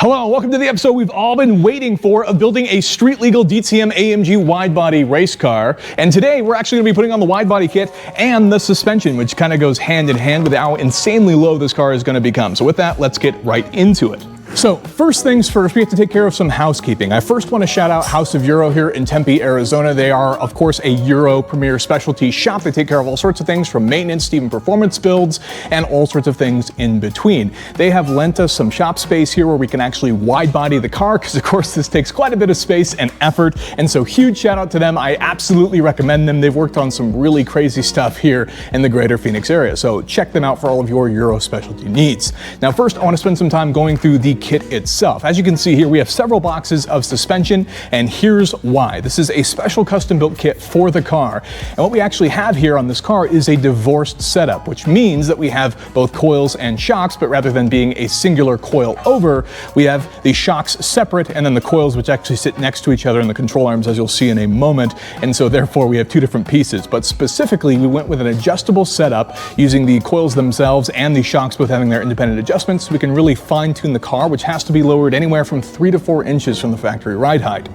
Hello, welcome to the episode we've all been waiting for of building a street-legal DTM AMG wide-body race car. And today we're actually going to be putting on the wide-body kit and the suspension, which kind of goes hand in hand with how insanely low this car is going to become. So with that, let's get right into it. So first things first, we have to take care of some housekeeping. I first want to shout out House of Euro here in Tempe, Arizona. They are, of course, a Euro premier specialty shop. They take care of all sorts of things from maintenance to even performance builds and all sorts of things in between. They have lent us some shop space here where we can actually wide body the car because, of course, this takes quite a bit of space and effort. And so huge shout out to them. I absolutely recommend them. They've worked on some really crazy stuff here in the greater Phoenix area. So check them out for all of your Euro specialty needs. Now, first, I want to spend some time going through the kit itself. As you can see here, we have several boxes of suspension, and here's why. This is a special custom built kit for the car. And what we actually have here on this car is a divorced setup, which means that we have both coils and shocks, but rather than being a singular coil over, we have the shocks separate and then the coils which actually sit next to each other in the control arms, as you'll see in a moment. And so therefore we have two different pieces. But specifically, we went with an adjustable setup using the coils themselves and the shocks both having their independent adjustments, so we can really fine-tune the car, which has to be lowered anywhere from 3 to 4 inches from the factory ride height.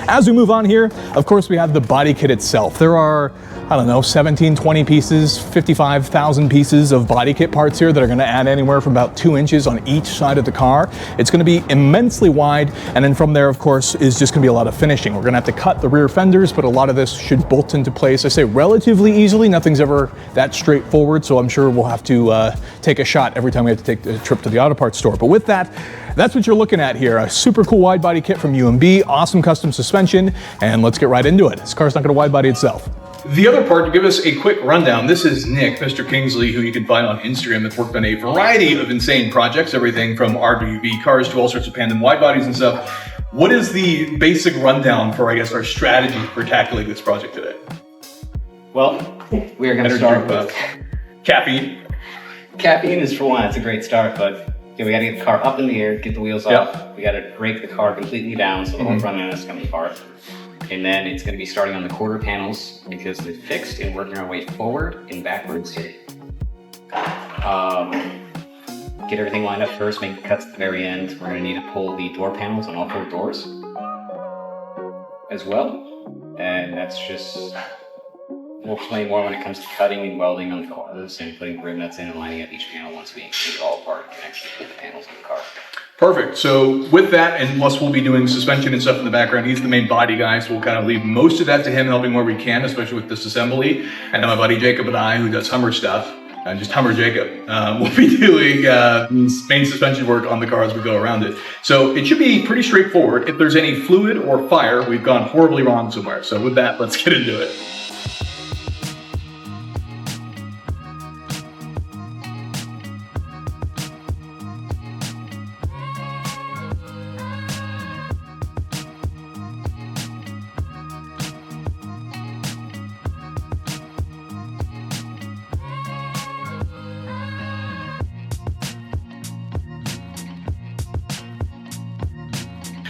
As we move on here, of course, we have the body kit itself. There are, I don't know, 17, 20 pieces, 55,000 pieces of body kit parts here that are going to add anywhere from about 2 inches on each side of the car. It's going to be immensely wide, and then from there, of course, is just going to be a lot of finishing. We're going to have to cut the rear fenders, but a lot of this should bolt into place, I say, relatively easily. Nothing's ever that straightforward, so I'm sure we'll have to take a shot every time we have to take a trip to the auto parts store. But with that, that's what you're looking at here. A super cool wide body kit from UMB, awesome custom suspension, and let's get right into it. This car's not going to wide body itself. The other part, to give us a quick rundown, this is Nick, Mr. Kingsley, who you can find on Instagram, that's worked on a variety of insane projects, everything from RWB cars to all sorts of tandem wide bodies and stuff. What is the basic rundown for, I guess, our strategy for tackling this project today? Well, we're going to start with caffeine. Caffeine is, for one, it's a great start, but we got to get the car up in the air, get the wheels off. We got to break the car completely down so the whole front end is coming apart. And then it's going to be starting on the quarter panels because they're fixed and working our way forward and backwards. Get everything lined up first, make the cuts at the very end. We're going to need to pull the door panels on all 4 doors as well. And that's just, we'll explain more when it comes to cutting and welding on the cars and putting rim nuts in and lining up each panel once we get it all apart and actually put the panels on the car. Perfect. So with that, and plus we'll be doing suspension and stuff in the background, he's the main body guy, so we'll kind of leave most of that to him, helping where we can, especially with Disassembly. And then my buddy Jacob and I, who does Hummer stuff, and just Hummer Jacob, we'll be doing main suspension work on the car as we go around it. So it should be pretty straightforward. If there's any fluid or fire, we've gone horribly wrong somewhere. So with that, let's get into it.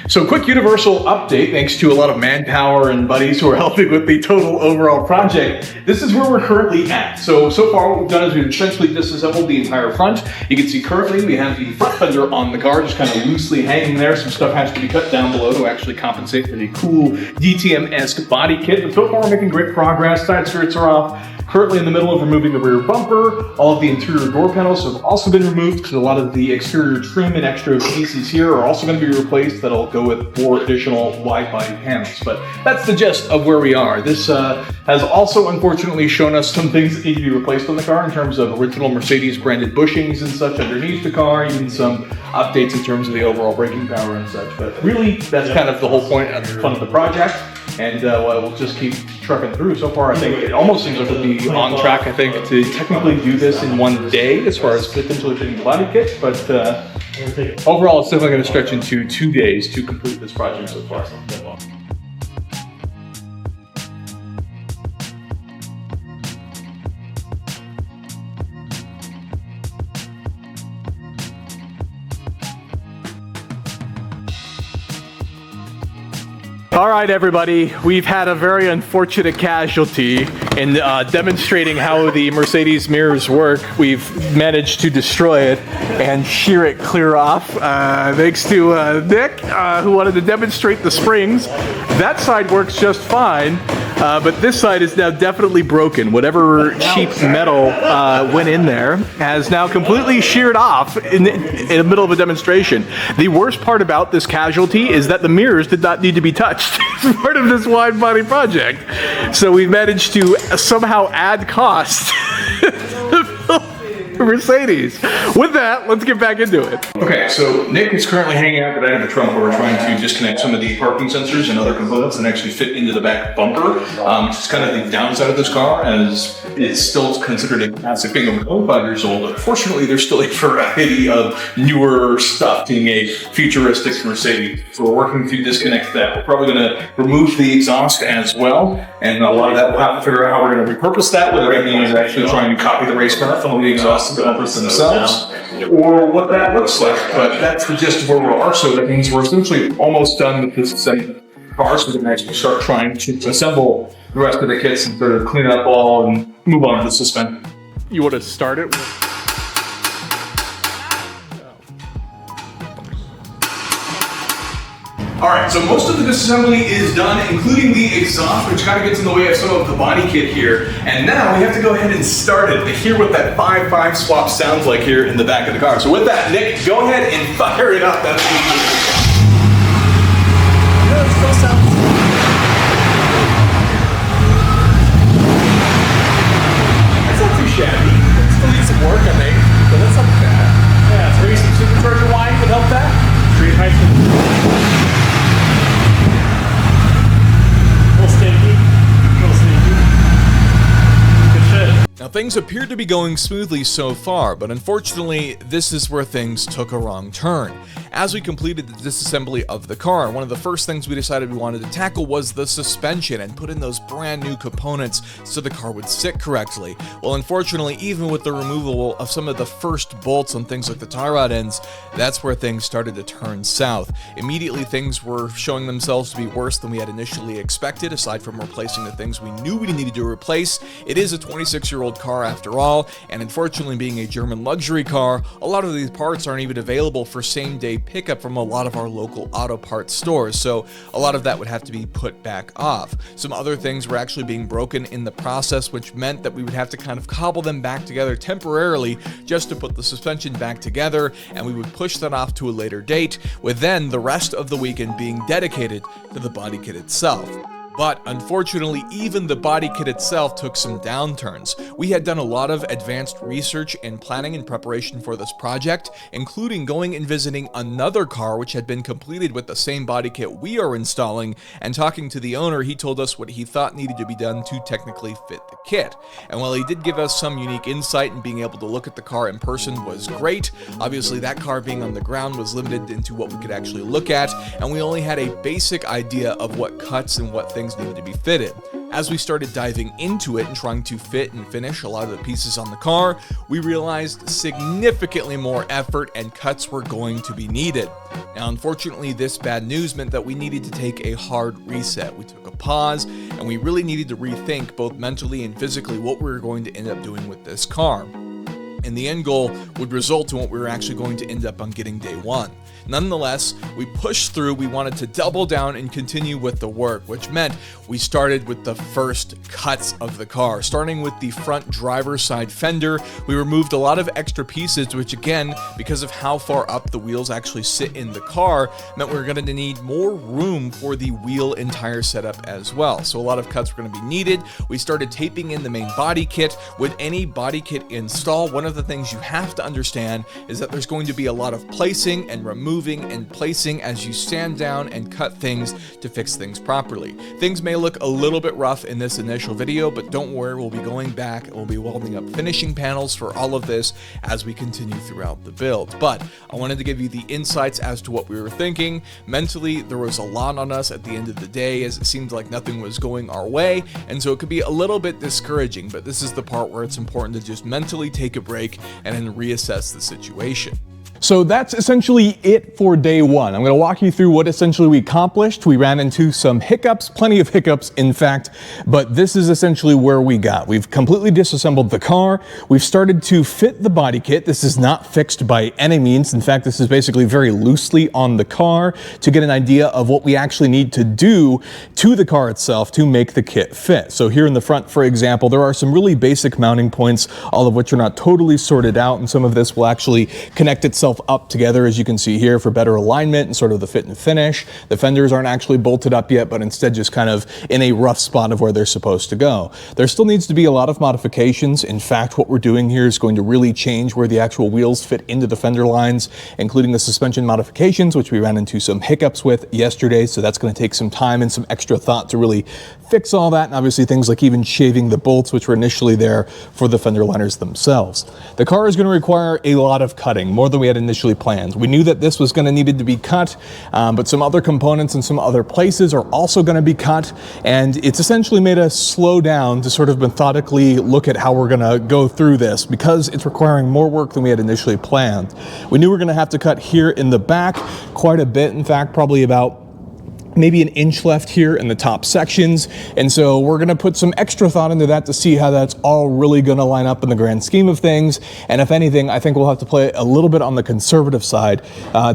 So quick universal update, thanks to a lot of manpower and buddies who are helping with the total overall project. This is where we're currently at. So far what we've done is we've essentially disassembled the entire front. You can see currently we have the front fender on the car, just kind of loosely hanging there. Some stuff has to be cut down below to actually compensate for the cool DTM-esque body kit. But so far we're making great progress. Side skirts are off. Currently in the middle of removing the rear bumper. All of the interior door panels have also been removed because a lot of the exterior trim and extra pieces here are also going to be replaced. That'll go with 4 additional wide body panels. But that's the gist of where we are. This has also unfortunately shown us some things that need to be replaced on the car in terms of original Mercedes branded bushings and such underneath the car, even some updates in terms of the overall braking power and such. But really, that's kind of the whole point and fun of the project. And we'll just keep trucking through. So far, I think it almost seems like we'll be on track, I think, to technically do this in one day as far as potentially fitting the body kit. But overall, it's definitely going to stretch into 2 days to complete this project so far. All right, everybody, we've had a very unfortunate casualty. in demonstrating how the Mercedes mirrors work, we've managed to destroy it and shear it clear off. Thanks to Nick, who wanted to demonstrate the springs. That side works just fine, but this side is now definitely broken. Whatever cheap metal went in there has now completely sheared off in the middle of a demonstration. The worst part about this casualty is that the mirrors did not need to be touched as part of this wide body project. So we managed to somehow add cost to Mercedes. With that, let's get back into it. Okay, so Nick is currently hanging out the back of the trunk where we're trying to disconnect some of the parking sensors and other components that actually fit into the back bumper. Which is kind of the downside of this car, as it's still considered a classic, being over 5 years old. Unfortunately, there's still a variety of newer stuff being a futuristic Mercedes. So we're working to disconnect that. We're probably going to remove the exhaust as well, and a lot of that we'll have to figure out how we're going to repurpose that, whether that means actually trying to copy the race car from the exhaust of the bumpers themselves, or what that looks like. But that's the gist of where we are. So that means we're essentially almost done with this car, so we can actually start trying to assemble the rest of the kits and sort of clean it up all and move on to the suspension. You want to start it with... Alright, so most of the disassembly is done, including the exhaust, which kind of gets in the way of some of the body kit here. And now we have to go ahead and start it to hear what that 5.5 swap sounds like here in the back of the car. So with that, Nick, go ahead and fire it up. That's not too shabby. It still needs some work, I think, but that's not bad. Yeah, so maybe some supercharger wine could help that. Straight height. Now things appear to be going smoothly so far, but unfortunately this is where things took a wrong turn. As we completed the disassembly of the car, one of the first things we decided we wanted to tackle was the suspension and put in those brand new components so the car would sit correctly. Well, unfortunately, even with the removal of some of the first bolts on things like the tie rod ends, that's where things started to turn south. Immediately things were showing themselves to be worse than we had initially expected, aside from replacing the things we knew we needed to replace. It is a 26-year-old car after all, and unfortunately being a German luxury car, a lot of these parts aren't even available for same-day pickup from a lot of our local auto parts stores, so a lot of that would have to be put back off. Some other things were actually being broken in the process, which meant that we would have to kind of cobble them back together temporarily just to put the suspension back together, and we would push that off to a later date, with then the rest of the weekend being dedicated to the body kit itself. But unfortunately, even the body kit itself took some downturns. We had done a lot of advanced research and planning in preparation for this project, including going and visiting another car which had been completed with the same body kit we are installing, and talking to the owner, he told us what he thought needed to be done to technically fit the kit. And while he did give us some unique insight, and being able to look at the car in person was great, obviously that car being on the ground was limited into what we could actually look at, and we only had a basic idea of what cuts and what things needed to be fitted. As we started diving into it and trying to fit and finish a lot of the pieces on the car, we realized significantly more effort and cuts were going to be needed. Now, unfortunately, this bad news meant that we needed to take a hard reset. We took a pause, and we really needed to rethink both mentally and physically what we were going to end up doing with this car. And the end goal would result in what we were actually going to end up on getting day one. Nonetheless, we pushed through. We wanted to double down and continue with the work, which meant we started with the first cuts of the car. Starting with the front driver's side fender, we removed a lot of extra pieces, which again, because of how far up the wheels actually sit in the car, meant we were going to need more room for the wheel and tire setup as well. So a lot of cuts were going to be needed. We started taping in the main body kit. With any body kit install, one of the things you have to understand is that there's going to be a lot of placing and removing and placing as you stand down and cut things to fix things properly. Things may look a little bit rough in this initial video, but don't worry, we'll be going back and we'll be welding up finishing panels for all of this as we continue throughout the build. But I wanted to give you the insights as to what we were thinking. Mentally, there was a lot on us at the end of the day, as it seemed like nothing was going our way, and so it could be a little bit discouraging, but this is the part where it's important to just mentally take a break and then reassess the situation. So that's essentially it for day one. I'm going to walk you through what essentially we accomplished. We ran into some hiccups, plenty of hiccups in fact, but this is essentially where we got. We've completely disassembled the car. We've started to fit the body kit. This is not fixed by any means. In fact, this is basically very loosely on the car to get an idea of what we actually need to do to the car itself to make the kit fit. So here in the front, for example, there are some really basic mounting points, all of which are not totally sorted out, and some of this will actually connect itself up together, as you can see here, for better alignment and sort of the fit and finish. The fenders aren't actually bolted up yet, but instead just kind of in a rough spot of where they're supposed to go. There still needs to be a lot of modifications. In fact, what we're doing here is going to really change where the actual wheels fit into the fender lines, including the suspension modifications, which we ran into some hiccups with yesterday. So that's going to take some time and some extra thought to really fix all that. And obviously things like even shaving the bolts, which were initially there for the fender liners themselves. The car is going to require a lot of cutting, more than we had initially planned. We knew that this was going to need to be cut, but some other components in some other places are also going to be cut, and it's essentially made us slow down to sort of methodically look at how we're going to go through this because it's requiring more work than we had initially planned. We knew we were going to have to cut here in the back quite a bit, in fact, probably about maybe an inch left here in the top sections, and so we're going to put some extra thought into that to see how that's all really going to line up in the grand scheme of things. And if anything, I think we'll have to play a little bit on the conservative side,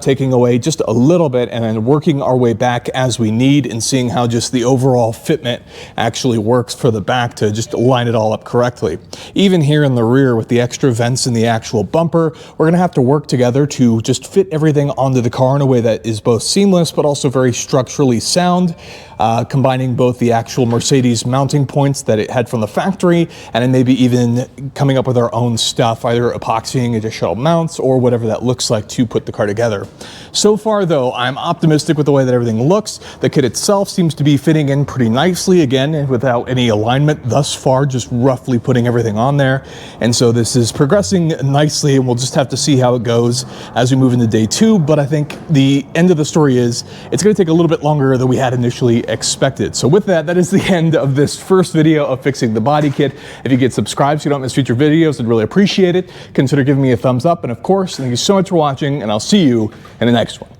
taking away just a little bit and then working our way back as we need and seeing how just the overall fitment actually works for the back to just line it all up correctly. Even here in the rear with the extra vents in the actual bumper, we're going to have to work together to just fit everything onto the car in a way that is both seamless but also very structurally sound, combining both the actual Mercedes mounting points that it had from the factory and then maybe even coming up with our own stuff, either epoxying additional mounts or whatever that looks like to put the car together. So far though, I'm optimistic with the way that everything looks. The kit itself seems to be fitting in pretty nicely, again, without any alignment thus far, just roughly putting everything on there. And so this is progressing nicely, and we'll just have to see how it goes as we move into day two. But I think the end of the story is it's going to take a little bit longer than we had initially expected. So with that, that is the end of this first video of fixing the body kit. If you get subscribed so you don't miss future videos, I'd really appreciate it. Consider giving me a thumbs up, and of course, thank you so much for watching, and I'll see you in the next one.